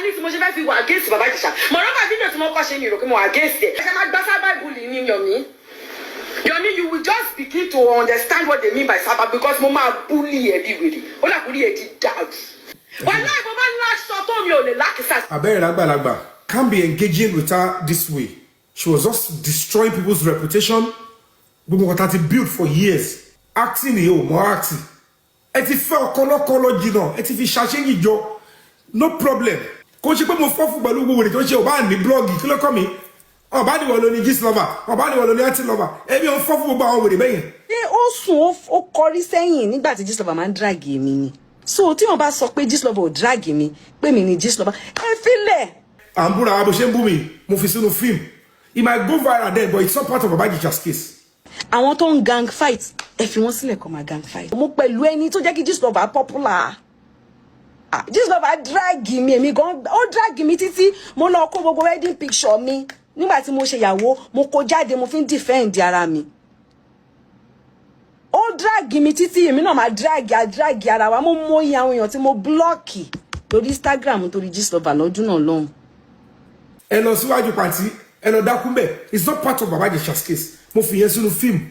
ní tí mo ṣe fẹ́ fi wà against bàbá Ìjẹ̀ṣà mọ̀rọ́bà fídíò tí mo kọ́ ṣe mi rò pé mo wà against ẹ̀ ṣe máa gbá sábà ìbùlì ní Yomi you will just begin to understand what they mean by sábà because mo máa bully ẹ̀ bí wèrè ó dà kúrò ẹ̀ ti dàrú wàláì mo máa ń láṣọ tó mi ò lè lákìsà. abẹ́rẹ́ lágbàlagbà can't be engaging with her this way. She was just destroying people's reputation. Gbogbo nǹkan tá ti build for years. Acting ni o mo acting. Ẹ ti fẹ́ ọkọlọ́kọlọ́ jìnnà, ẹ ti fi ṣàṣeyìn jọ. No problem. Kò ṣe pé mo fọ́ fún pẹ̀lú gbogbo rẹ̀ tó ṣe ò bá ní blọ́ọ̀gì kí ló kọ́ mi. Ọba ni wọ́n lo ní gist lover, ọba ni wọ́n lo ní anti lover. Èmi ò fọ́ fún gbogbo àwọn wèrè bẹ́yẹn. Ṣé ó sùn ó kọrí sẹ́yìn nígbà tí gist lover máa ń drag mi ni? So tí wọ́n bá sọ pé gist lover ò drag mi, pé mi ni gist lover, ẹ filẹ̀. À ń búra wa bó ṣe ń bú mi, mo fi sínú fíìmù. It might go viral then, but it's not part of Baba Ijesha's case. Àwọn tó ń gang fight, ẹ fi wọ́n sílẹ̀ kó máa gang fight. Mo pẹ̀lú ẹni tó jẹ́ kí gist lover popular. Gist lover drag mi, èmi gan, ó drag mi títí mo lọ kó gbogbo wedding picture mi. Nígbà tí mo ṣe ìyàwó, mo kó jáde, mo fi ń defend ara mi. Ó drag mi títí, èmi náà máa drag ara wa. Mo mọ iye àwọn èèyàn tí mo block lórí Instagram torí gist lover lọ́dún náà lọ́hùn. Ẹ lọ síwájú pàtí. And Odakumbe, it's not part of Baba Ijesha's case. Mo fi yẹn sínú film.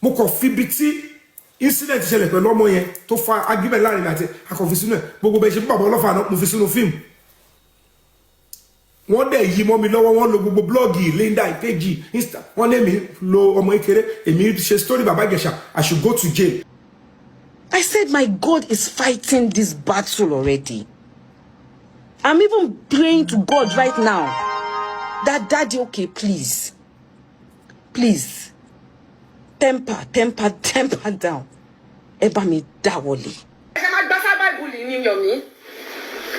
Mo kàn fi bí tí incident ṣẹlẹ̀ pẹ̀lú ọmọ yẹn tó fa argument láàrin àti akọ̀fi sínú ẹ̀. Gbogbo bẹ́ẹ̀ ṣe fún bàbá ọlọ́fà náà mo fi sínú film. Wọ́n dẹ̀ yí mọ́ mi lọ́wọ́ wọ́n lo gbogbo blọ́ọ̀gì Linda ìkejì Insta. Wọ́n lé mi lo ọmọ ìkéré. Èmi ṣe story Baba Ijesha. I should go to jail. I said my God is fighting this battle already. I'm even praying to God right now. That daddy, okay, please, temper down. Eba mi dawoli.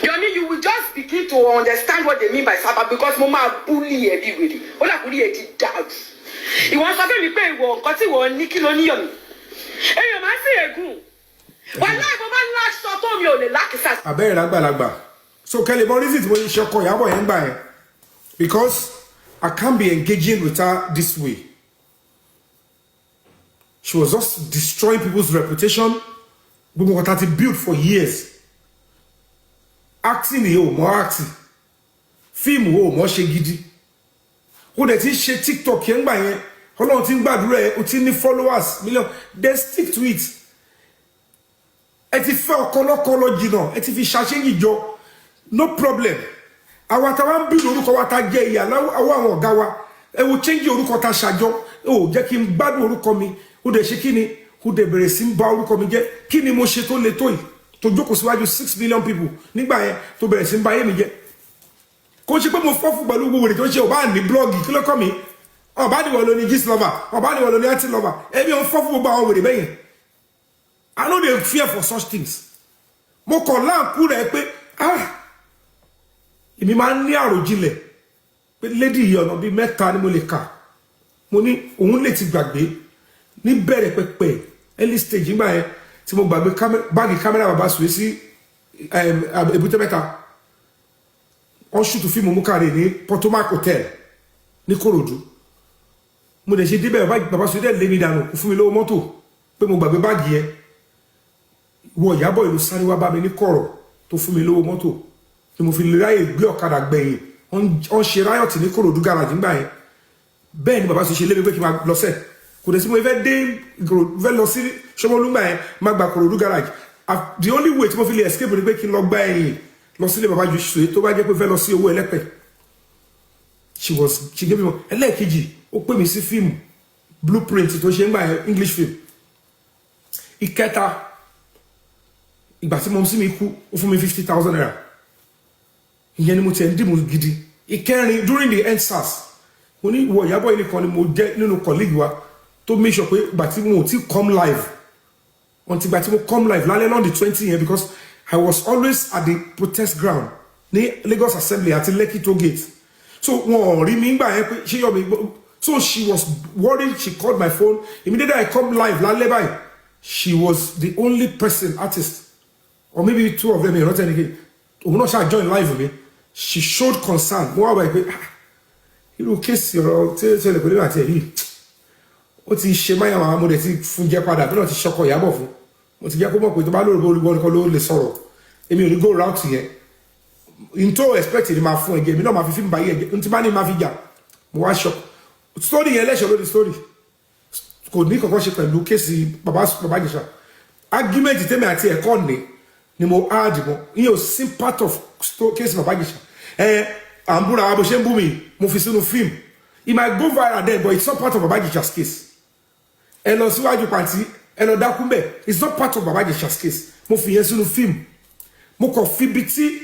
Yomi, you will just begin to understand what they mean by sábà because mo máa bully everybody. Ó dà kúrò ẹ̀ ti dàrú. Ìwọ sọ fún mi pé ìwọ nǹkan tí ìwọ ní kí ló ní Yomi. Èèyàn máa ń sí ègún. Wàláì mo máa ń láṣọ tó mi ò lè lákìsà. Abẹ́rẹ́ lágbàlagbà. So Kelly, what is it when you ṣọkọ Iyabo yẹn gbà yẹn? Because I can't be engaging with her this way. She was just destroying people's reputation. Gbogbo nǹkan tá ti build for years. Acting ni o mo acting. Film o mo ṣe gidi. Ó dẹ̀ ti ṣe TikTok yẹn gbà yẹn. Ọlọ́run ti ń gbàdúrà ẹ, ó ti ní followers million. Then stick to it. Ẹ ti fẹ́ ọkọlọ́kọlọ́ jìnnà, ẹ ti fi ṣàṣeyìn jọ. No problem. Àwa tá wá ń bí orúkọ wa tá jẹ́ ìyà lọ́wọ́ àwọn ọ̀gá wa. Ẹ wo change orúkọ tá ṣàjọ. Ó jẹ́ kí n gbádùn orúkọ mi. Ó dẹ̀ ṣe kí ni? Ó dẹ̀ bẹ̀rẹ̀ sí ń ba orúkọ mi jẹ́. Kí ni mo ṣe tó le tó yìí? Tó jókòó síwájú 6 million people nígbà yẹn tó bẹ̀rẹ̀ sí ń ba ayé mi jẹ́. Kò ṣe pé mo fọ́ fún pẹ̀lú gbogbo rẹ̀ tó ṣe ò bá ní blọ́ọ̀gì kí ló kọ́ mi? Ọba ni wọ́n lo ní gist lover, ọba ni wọ́n lo ní anti lover. Èmi ò fọ́ fún gbogbo àwọn wèrè bẹ́yẹn. I know they fear for such things. Mo kàn láǹkú rẹ̀ pé èmi máa ń ní àròjinlẹ̀ pé lady yìí ọ̀nà bíi mẹ́ta ni mo lè kà. Mo ní òun lè ti gbàgbé ní bẹ̀rẹ̀ pẹ̀pẹ̀ early stage nígbà yẹn tí mo gbàgbé báàgì kámẹ́rà bàbá sùwé sí Èbúté Mẹ́ta. Wọ́n ṣùtù fíìmù Múkàrè ní Potomac Hotel ní Kòròdú. Mo dẹ̀ ṣe débẹ̀ bàbá sùwé dẹ̀ lé mi dànù kó fún mi lówó mọ́tò pé mo gbàgbé báàgì yẹn. Wọ Iyabo ìlú sáré wá bá mi ní kọ̀rọ̀ tó fún mi lówó mọ́tò tí mo fi lè ráyè gbé ọ̀kadà gbẹ̀yìn wọ́n ṣe ráyọ̀tì ní Kòròdú garage nígbà yẹn. Bẹ́ẹ̀ ni bàbá sùwé ṣe lé mi pé kí n máa lọ sẹ́ẹ̀. Kò dẹ̀ sí mo fẹ́ dé fẹ́ lọ sí Ṣómólú gbà yẹn máa gba Kòròdú garage. The only way tí mo fi lè escape ni pé kí n lọ gbá ẹ̀yìn lọ sílé bàbá ju ṣùgbọ́n tó bá jẹ́ pé fẹ́ lọ sí owó ẹlẹ́pẹ̀. She gave me ẹlẹ́ẹ̀kejì ó pè mí sí fíìmù Blueprint tó ṣe ń gbà yẹn English film. Ìkẹta ìgbà tí mo sí mi kú ó fún mi 50,000 naira. Ìyẹn ni mo ti ẹ̀ ń dìmú gidi. Ìkẹrin during the EndSARS mo ní ìwọ Iyabo yìí nìkan ni mo jẹ́ nínú colleague wa tó make sure pé ìgbà tí mo ti come live until ìgbà tí mo come live lálẹ́ on the 20 yẹn because I was always at the protest ground ní Lagos Assembly àti Lekki toll gate. So wọn rí mi gbà yẹn pé ṣé Yomi so she was worried. She called my phone immediately I come live lálẹ́ báyìí. She was the only person artist or maybe two of them in not anything. Òun náà ṣáà join live with me. She showed concern. Mo wá wá pé irú kéèsì ọ̀rọ̀ tí ó ṣẹlẹ̀ pẹ̀lú àti ẹ̀yìn ó ti ṣe máyà máa mo dẹ̀ ti fún jẹ́ padà bí náà ti ṣọkọ Iyabo fún mo ti jẹ́ kó mọ̀ pé tó bá lóòrò olùgbọ́ nìkan ló lè sọ̀rọ̀ èmi ò ní go route yẹn into expect ni ma fún ege mi no ma fi film ba ye nti ba ni ma fi ja mo wa shock story yẹn le the story kò ní kankan ṣe pẹ̀lú case baba Jesha argument tèmi àti ẹ̀kọ́ ni mo add mo iye o sim part of case baba Jesha ambura wa bó ṣe ń bú mi mo fi sínú film it might go viral there but it's not part of baba Jesha's case ẹ lọ síwájú pàǹtí ẹ lọ dákú ńbẹ̀ it's not part of baba Jesha's case mo fi yẹn sínú film mo kàn fi bi tí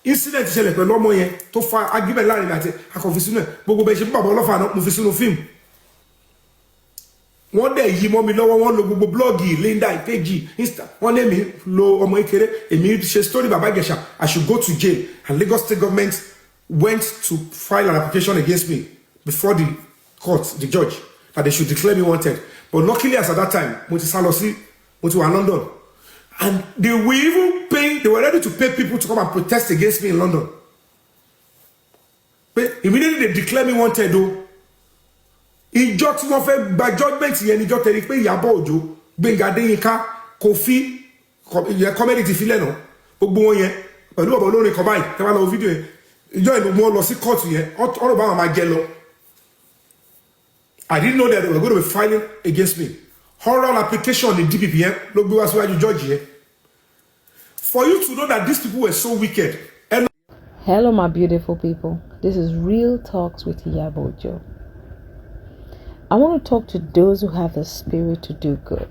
incident ṣẹlẹ̀ pẹ̀lú ọmọ yẹn tó fa argument láàrin àti akọ̀fi sínú ẹ̀ gbogbo bẹ́ẹ̀ ṣe bàbá ọlọ́fà náà mo fi sínú film wọ́n dẹ̀ yí mọ́ mi lọ́wọ́ wọ́n lo gbogbo blọ́ọ̀gì Linda ìpéjì Insta wọ́n lé mi lo ọmọ ìkéré èmi ṣe story baba Jesha I should go to jail and Lagos State government went to file an application against me before the court the judge that they should declare me wanted but luckily as at that time mo ti sá lọ sí mo ti wà London and they were ready to pay people to come and protest against me in London but immediately they declare me wanted o ìjọ tí wọ́n fẹ́ gba judgment yẹn níjọ́ tẹ̀lé pé Iyabo Òjó Gbénga Adéyínká Kofi comedy ti filẹ̀ náà gbogbo wọn yẹn pẹ̀lú ọ̀bọ̀ olórin kan báyìí tẹ́ bá lọ fídíò yẹn ìjọ ìlú wọn lọ sí court yẹn ọ̀rọ̀ báwọn máa jẹ lọ I didn't know that they were going to be filing against me oral application the DPP yẹn ló gbé wá síwájú judge yẹn for you to know that these people were so wicked. Hello my beautiful people, this is Real Talks with Iyabo Òjó. I want to talk to those who have the spirit to do good.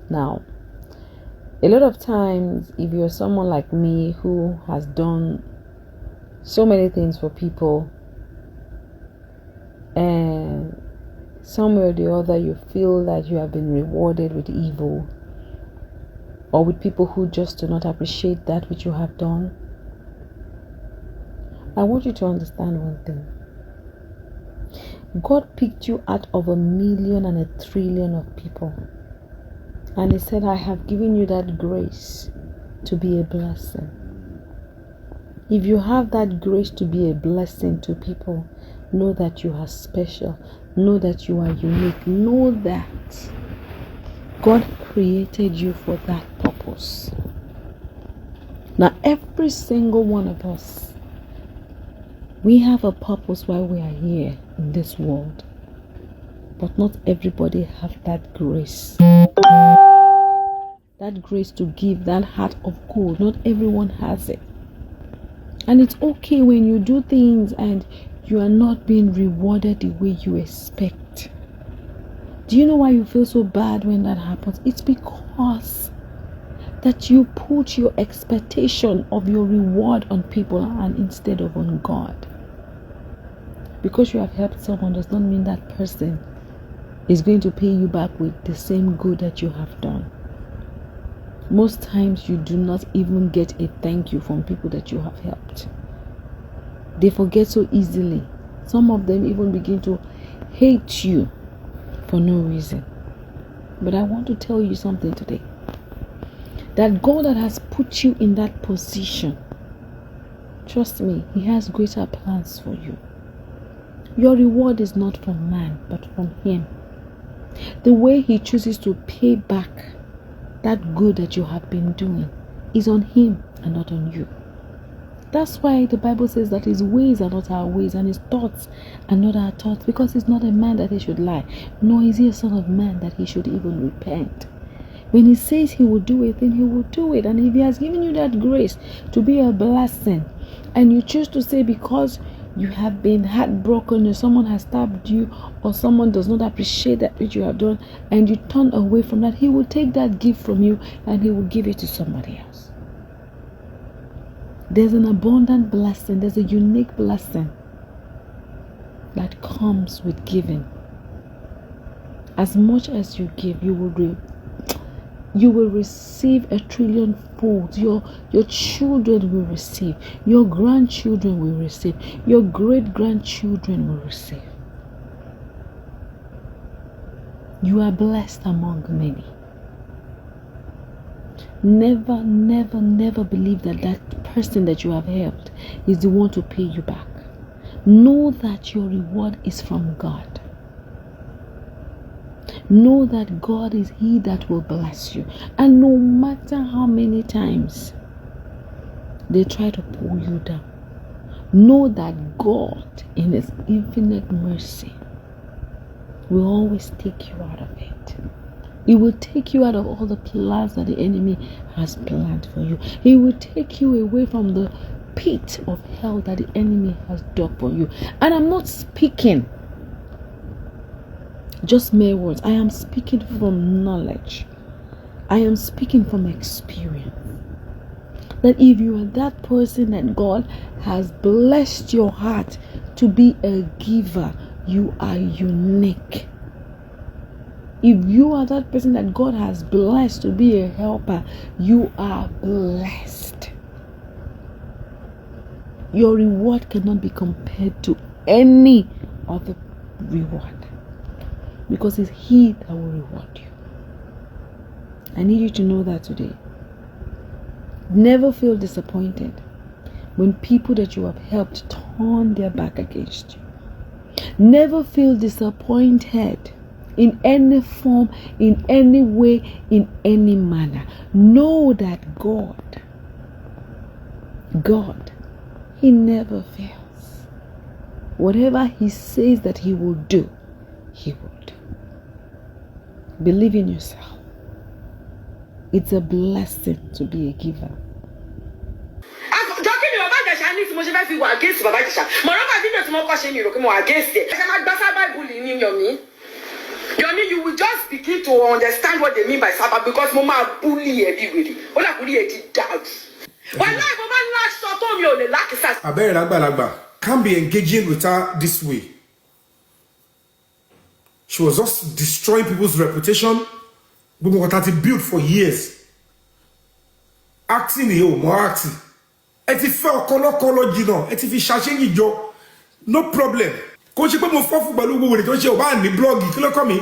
Now, a lot of times, if you're someone like me who has done so many things for people, and somewhere or the other you feel that you have been rewarded with evil, or with people who just do not appreciate that which you have done, I want you to understand one thing. God picked you out of 1,000,000 and 1,000,000,000,000 of people. And he said, I have given you that grace to be a blessing. If you have that grace to be a blessing to people, know that you are special. Know that you are unique. Know that God created you for that purpose. Now, every single one of us, we have a purpose why we are here in this world. But not everybody have that grace. That grace to give, that heart of gold. Not everyone has it. And it's okay when you do things and you are not being rewarded the way you expect. Do you know why you feel so bad when that happens? It's because that you put your expectation of your reward on people and instead of on God. Because you have helped someone does not mean that person is going to pay you back with the same good that you have done. Most times you do not even get a thank you from people that you have helped. They forget so easily. Some of them even begin to hate you for no reason. But I want to tell you something today. That God that has put you in that position, trust me, he has greater plans for you. Your reward is not from man, but from him. The way he chooses to pay back that good that you have been doing is on him and not on you. That's why the Bible says that his ways are not our ways and his thoughts are not our thoughts, because he's not a man that he should lie, nor is he a son of man that he should even repent. When he says he will do a thing, he will do it. And if he has given you that grace to be a blessing, and you choose to say because you have been heartbroken or someone has stabbed you or someone does not appreciate that which you have done, and you turn away from that, he will take that gift from you and he will give it to somebody else. There's an abundant blessing, there's a unique blessing that comes with giving. As much as you give, you will receive 1,000,000,000 fold. Your children will receive. Your grandchildren will receive. Your great-grandchildren will receive. You are blessed among many. Never, never, never believe that that person that you have helped is the one to pay you back. Know that your reward is from God. Know that God is he that will bless you. And no matter how many times they try to pull you down. Know that God, in His infinite mercy, will always take you out of it. He will take you out of all the plans that the enemy has planned for you. He will take you away from the pit of hell that the enemy has dug for you. And I'm not speaking just mere words. I am speaking from knowledge. I am speaking from experience. That if you are that person that God has blessed your heart to be a giver, you are unique. If you are that person that God has blessed to be a helper, you are blessed. Your reward cannot be compared to any other reward, because it's He that will reward you. I need you to know that today. Never feel disappointed when people that you have helped turn their back against you. Never feel disappointed in any form, in any way, in any manner. Know that God, He never fails. Whatever He says that He will do, He will do. Believe in yourself. It's a blessing to be a giver. Against Baba Jisha. Moreover, video to more question you against it. Yomi, you will just begin to understand what they mean by Sabbath, because Mama bully everybody. All I bully it down. When Lagba can't be engaging with her this way. She was just destroying people's reputation. What had built for years. Acting here, more acting. Et if you color jino, et if you shashing jo, no problem. Coach, you put more for football with it. You ban the blog, you kill me.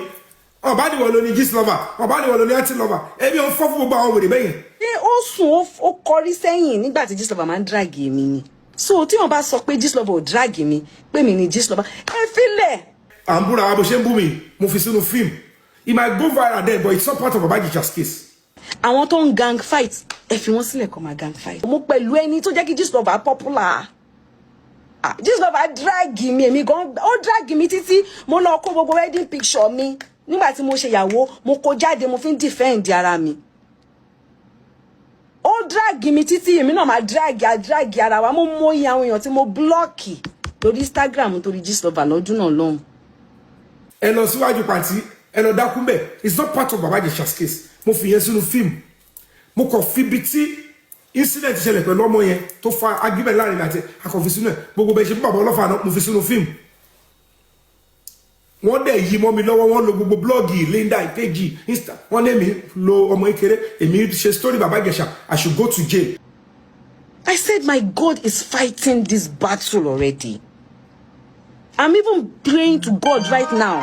Oh, body will only gist lover, or body will only anti lover. Every on for football with the bay. They also Cory saying, nígbà tí Gist Lover man drag mi ni. So tí wọ́n bá sọ pé Gist Lover ò drag mi, pé mi ni Gist Lover. Ẹ filẹ̀. Ambura abo ṣe bumi, mo fi sínú film. It might go viral there, but it's not part of Baba Jisha's case. Àwọn tó ń gang fight, ẹ fi wọ́n sílẹ̀ kó máa gang fight. Mo pẹ̀lú ẹni tó jẹ́ kí Gist Lover popular. Gist Lover drag mi, èmi gan, ó drag mi títí mo lọ kó gbogbo wedding picture mi. Nígbà tí mo ṣe ìyàwó, mo kó jáde, mo fi ń defend ara mi. Ó drag mi títí, èmi náà máa drag ara wa. Mo mọ iye àwọn èèyàn tí mo block lórí Instagram torí Gist Lover lọ́dún náà lọ́hùn. Ẹ lọ síwájú pàtí, ẹ lọ dákú ńbẹ̀. It's not part of Baba Jisha's case. Mo fi yẹn sínú film. Mo kàn fi bí tí incident ṣẹlẹ̀ pẹ̀lú ọmọ yẹn tó fa argument láàrin àti akọ̀fi sínú ẹ̀. Gbogbo bẹ́ẹ̀ ṣe bí bàbá ọlọ́fà náà mo fi sínú film. Wọ́n dẹ̀ yí mọ́ mi lọ́wọ́, wọ́n lo gbogbo blọ́ọ̀gì Linda ìpéjì Insta. Wọ́n ní èmi lo ọmọ ìkéré, èmi ṣe story Baba Jisha, I should go to jail. I said my God is fighting this battle already. I'm even praying to God right now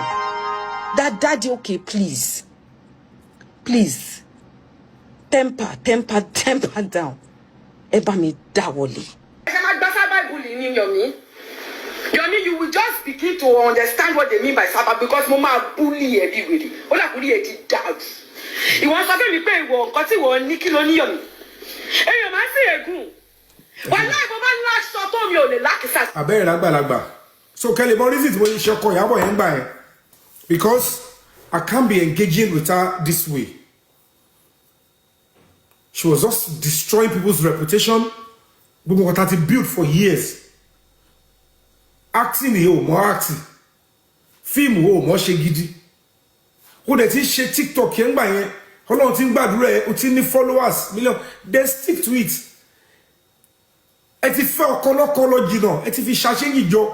that Daddy, okay, please, temper down. Eba mi dawole. Yomi, you will just begin to understand what they mean by Sabbath, because Mama bully everybody. All I bully it down. You want something me pay one, cause you want Nikilo Yomi. Hey, you man say again. One life Mama last shot on me on the lakisa. Lagba. So Kelly, what is it when you show Iyabo and by? Because I can't be engaging with her this way. She was just destroying people's reputation. What had built for years. Acting here, more acting. Film more ṣe gidi. Who that is share TikTok yẹn gbà yẹn. Ọlọ́run tin gbàdúrà ẹ, ó ti ní followers million. They stick to it. Ẹ ti fẹ́ ọkọlọ́kọlọ́ jìnà, ẹ ti fi ṣàṣẹ́yìn jọ.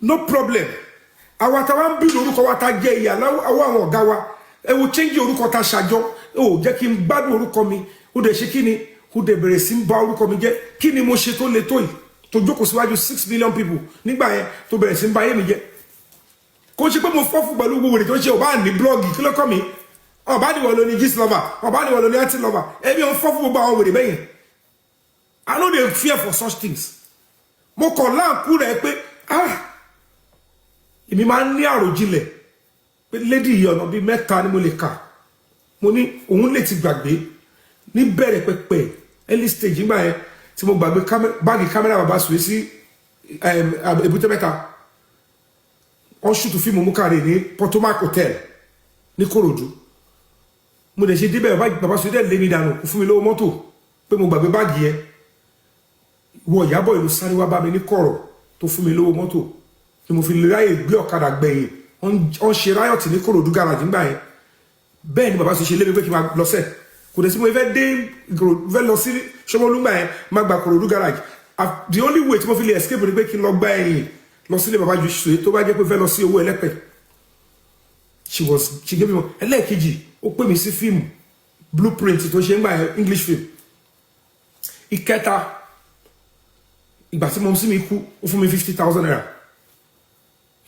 No problem. Àwa tá wá ń build orúkọ wa tá jẹ́ ìyà àwọn ọ̀gá wa. Ẹ wo change orúkọ tá ṣàjọ. Ó jẹ́ kí n gbádùn orúkọ mi. Ó dẹ̀ ṣe kíni? Ó dẹ̀ bẹ̀rẹ̀ sí ń ba orúkọ mi jẹ́. Kíni mo ṣe tó le tó yìí? To jókòó síwájú 6 million people nígbà yẹn tó bẹ̀rẹ̀ sí ń ba ayé mi jẹ́. Kò ṣe pé mo fọ́ fún pẹ̀lú gbogbo rẹ̀ tó ṣe ò bá ní blọ́ọ̀gì kí ló kọ́ mi. Ọ̀bá ni wọ́n lo ní Gist Lover, ọ̀bá ni wọ́n lo ní anti lover. Ẹbí ò ń fọ́ fún gbogbo àwọn wèrè bẹ́yẹn. I know they fear for such things. Mo kàn láàkú rẹ̀ pé èmi máa ń ní àròjinlẹ̀ pé lady yìí ọ̀nà bíi mẹ́ta ni mo lè kà. Mo ní òun lè ti gbàgbé ní bẹ̀rẹ̀ pẹpẹ early stage nígbà yẹn tí mo gbàgbé báàgì kámẹ́rà bàbá sùwé sí èbúté mẹ́ta wọ́n ṣùtù fíìmù Múkàrè ní Potomac Hotel ní Kòròdú mo dẹ̀ ṣe débẹ̀ bàbá sùwé dẹ̀ lé mi dànù kò fún mi lówó mọ́tò pé mo gbàgbé báàgì yẹn wọ Ìyábọ̀ ìlú sáré wá bá mi ní kọ̀rọ̀ tó fún mi lówó mọ́tò ni mo fi ráyè gbé ọ̀kadà gbẹ̀yìn wọ́n ṣe ráyọ̀tì ní Kòròdú gàràjì ńgbà yẹn bẹ́ẹ̀ ni bàbá sùwé ṣe lé mi pé kí n máa lọ́sẹ̀ kò dẹ̀ sí mo fẹ́ dé fẹ́ lọ sí Ṣómólú ńgbà yẹn máa gba Kòròdú gàràjì the only way tí mo fi lè escape ni pé kí n lọ gbá ẹ̀yìn lọ sílé bàbá ju ṣùgbọ́n tó bá jẹ́ pé fẹ́ lọ sí owó ẹlẹ́pẹ̀ she gave me one ẹlẹ́ẹ̀kejì ó pè mí sí fíìmù Blueprint tó ṣe ń gbà English film ìkẹta ìgbà tí mo sí mi kú ó fún mi 50,000 naira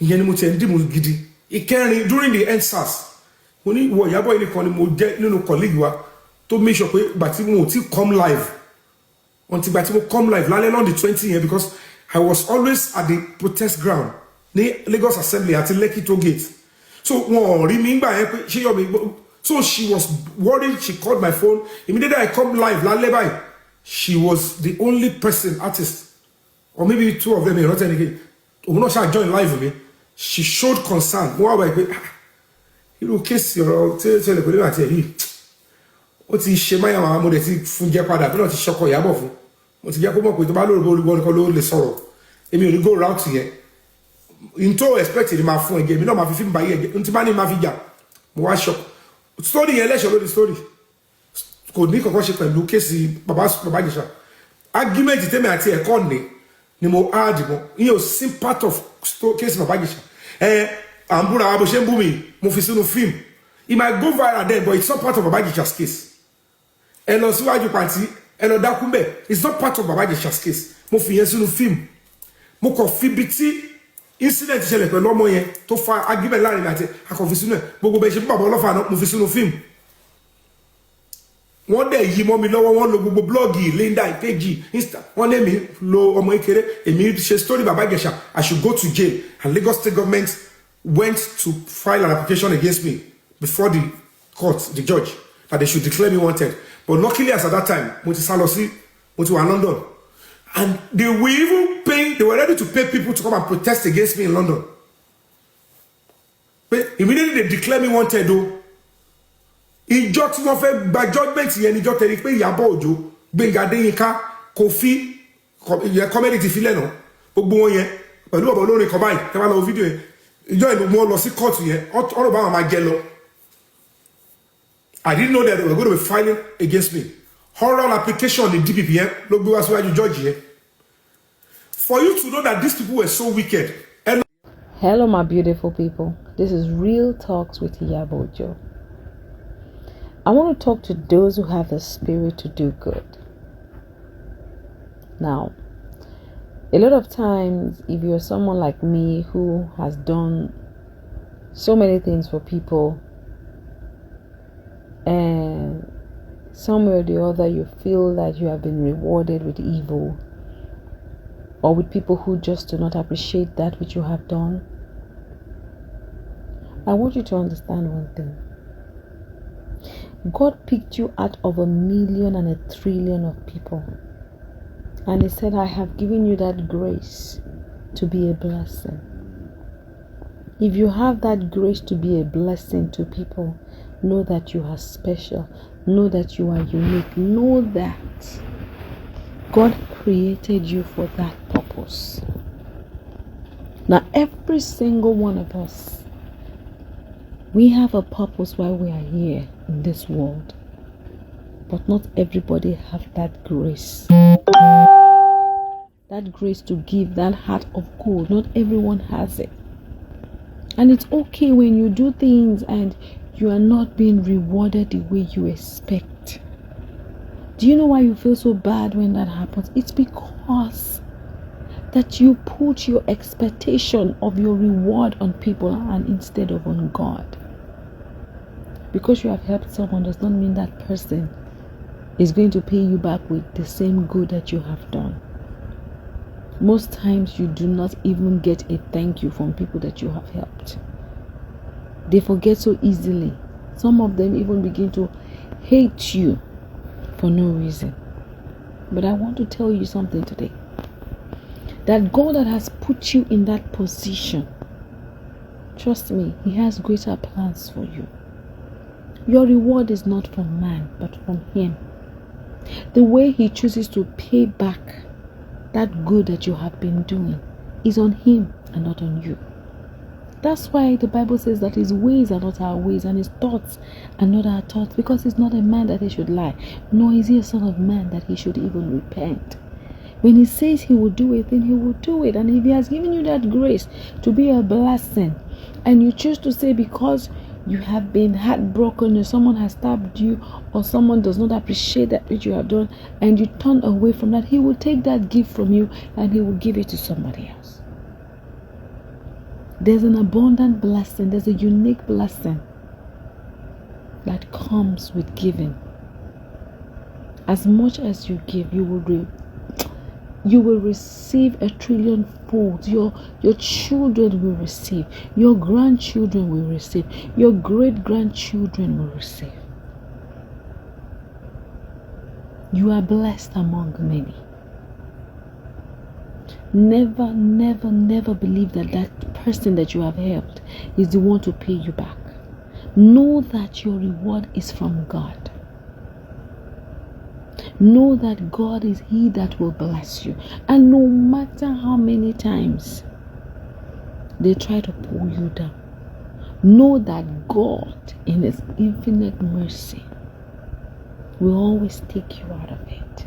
ìyẹn ni mo tiẹ̀ ń dìmú gidi ìkẹrin during the EndSARS mo ní ìwọ Ìyábọ̀ yìí nìkan ni mo jẹ́ nínú colleague wa tó make sure pé ìgbà tí mo ti come live until ìgbà tí mo come live lálẹ́ lọ́n the 20 yẹn because I was always at the protest ground ní Lagos Assembly àti Lekki toll gate so wọn rí mi gbà yẹn pé ṣé Yomi so she was worried she called my phone immediately I come live lálẹ́ báyìí she was the only person artist or maybe two of them ìrántí ẹnìkan òun náà ṣáà join live mi she showed concern mo wá wáyé pé irú kéèsì ọ̀rọ̀ tí ó ṣẹlẹ̀ pẹ̀lú àti ẹ̀yìn ó ti ṣe máyà àwọn amúdẹ tí fún jẹ padà bí náà ti ṣọkọ Ìyábọ̀ fún mo ti jẹ́ kó mọ̀ pé tó bá lóòrùn olùgbọ́ nìkan ló lè sọ̀rọ̀ èmi ò ní go route yẹn in tó expect ni máa fún ẹ̀jẹ̀ èmi náà máa fi fíìmù báyé ẹ̀jẹ̀ n ti bá ní máa fi jà mo wá ṣọ story yẹn lẹ́ṣọ̀ lórí story kò ní kankan ṣe pẹ̀lú kéèsì bàbá Ìjẹ̀ṣà argument tèmi àti ẹ̀kọ́ ni mo add mọ́ ìyẹn ò sí part of kéèsì bàbá Ìjẹ̀ṣà à ń búra wa bó ṣe ń bú mi mo fi sínú fíìmù it might go viral then but it's not part of Baba Ìjẹ̀ṣà's case ẹ lọ síwájú pàǹtí ẹ lọ dákú bẹ́ẹ̀ it's not part of Baba Ìjẹ̀ṣà's case mo fi yẹn sínú fíìmù mo kàn fi bi tí incident ṣẹlẹ̀ pẹ̀lú ọmọ yẹn tó fa argument láàrin mi àti akọ̀fi sínú ẹ̀ gbogbo bẹ́ẹ̀ ṣe fún bàbá ọlọ́fà náà mo fi sínú fíìmù wọ́n dẹ̀ yí mọ́ mi lọ́wọ́ wọ́n lo gbogbo blọ́ọ̀gì Linda ìkejì Insta wọ́n lé mi lo ọmọ ìkéré èmi ṣe story Baba Ìjẹ̀ṣà I should go to jail and Lagos State government went to file an application against me before the court, the judge, that they should declare me wanted. But luckily, as at that time, mo ti sá lọ sí London. And they were ready to pay people to come and protest against me in London. But immediately they declare me wanted, though. Ìjọ tí wọ́n fẹ́ gba judgment yẹn níjọ́ tẹ̀lé pé Ìyábọ̀ Òjó, Gbénga Adéyínká, Kofi, comedy ti filẹ̀ náà. Gbogbo wọn yẹn, pẹ̀lú ọ̀bọ̀ olórin kan báyìí, tẹ́ bá lọ fídíò yẹn. Ìjọ ìlú wọn lọ sí court yẹn, ọ̀rọ̀ bá wọn máa jẹ lọ. I didn't know that they were going to be filing against me. Oral application in DPP yẹn ló gbé wá síwájú judge yẹn. For you to know that these people were so wicked. Hello, my beautiful people. This is Real Talks with Iyabo Ojo. I want to talk to those who have the spirit to do good. Now, a lot of times, if you're someone like me who has done so many things for people, and somewhere or the other you feel that you have been rewarded with evil, or with people who just do not appreciate that which you have done, I want you to understand one thing. God picked you out of 1,000,000 and 1,000,000,000 of people. And he said, I have given you that grace to be a blessing. If you have that grace to be a blessing to people, know that you are special. Know that you are unique. Know that God created you for that purpose. Now, every single one of us, we have a purpose why we are here in this world. But not everybody have that grace. That grace to give, that heart of gold. Not everyone has it. And it's okay when you do things and you are not being rewarded the way you expect. Do you know why you feel so bad when that happens? It's because that you put your expectation of your reward on people and instead of on God. Because you have helped someone does not mean that person is going to pay you back with the same good that you have done. Most times you do not even get a thank you from people that you have helped. They forget so easily. Some of them even begin to hate you for no reason. But I want to tell you something today. That God that has put you in that position, trust me, He has greater plans for you. Your reward is not from man, but from Him. The way He chooses to pay back that good that you have been doing is on Him and not on you. That's why the Bible says that His ways are not our ways and His thoughts are not our thoughts, because He's not a man that He should lie, nor is He a son of man that He should even repent. When He says He will do it, then He will do it. And if He has given you that grace to be a blessing, and you choose to say because you have been heartbroken or someone has stabbed you or someone does not appreciate that which you have done, and you turn away from that, He will take that gift from you and He will give it to somebody else. There's an abundant blessing. There's a unique blessing that comes with giving. As much as you give, you will receive 1,000,000,000 folds. Your children will receive. Your grandchildren will receive. Your great-grandchildren will receive. You are blessed among many. Never, never, never believe that that person that you have helped is the one to pay you back. Know that your reward is from God. Know that God is He that will bless you. And no matter how many times they try to pull you down, know that God, in His infinite mercy, will always take you out of it.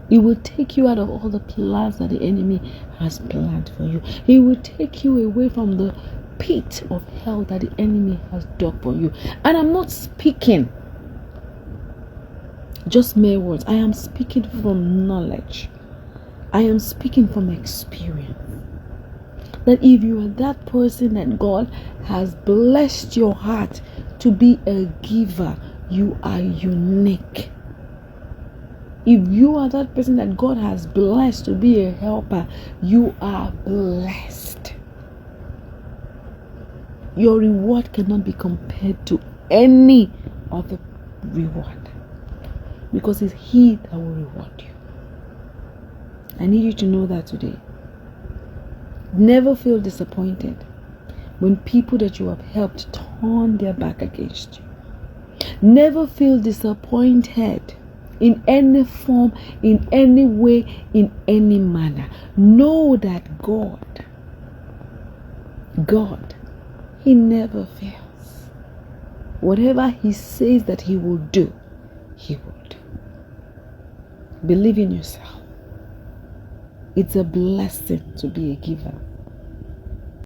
He will take you out of all the plans that the enemy has planned for you. He will take you away from the pit of hell that the enemy has dug for you. And I'm not speaking just mere words. I am speaking from knowledge. I am speaking from experience. That if you are that person that God has blessed your heart to be a giver, you are unique. If you are that person that God has blessed to be a helper, you are blessed. Your reward cannot be compared to any other reward, because it's He that will reward you. I need you to know that today. Never feel disappointed when people that you have helped turn their back against you. Never feel disappointed in any form, in any way, in any manner. Know that God, He never fails. Whatever He says that He will do, He will do. Believe in yourself. It's a blessing to be a giver.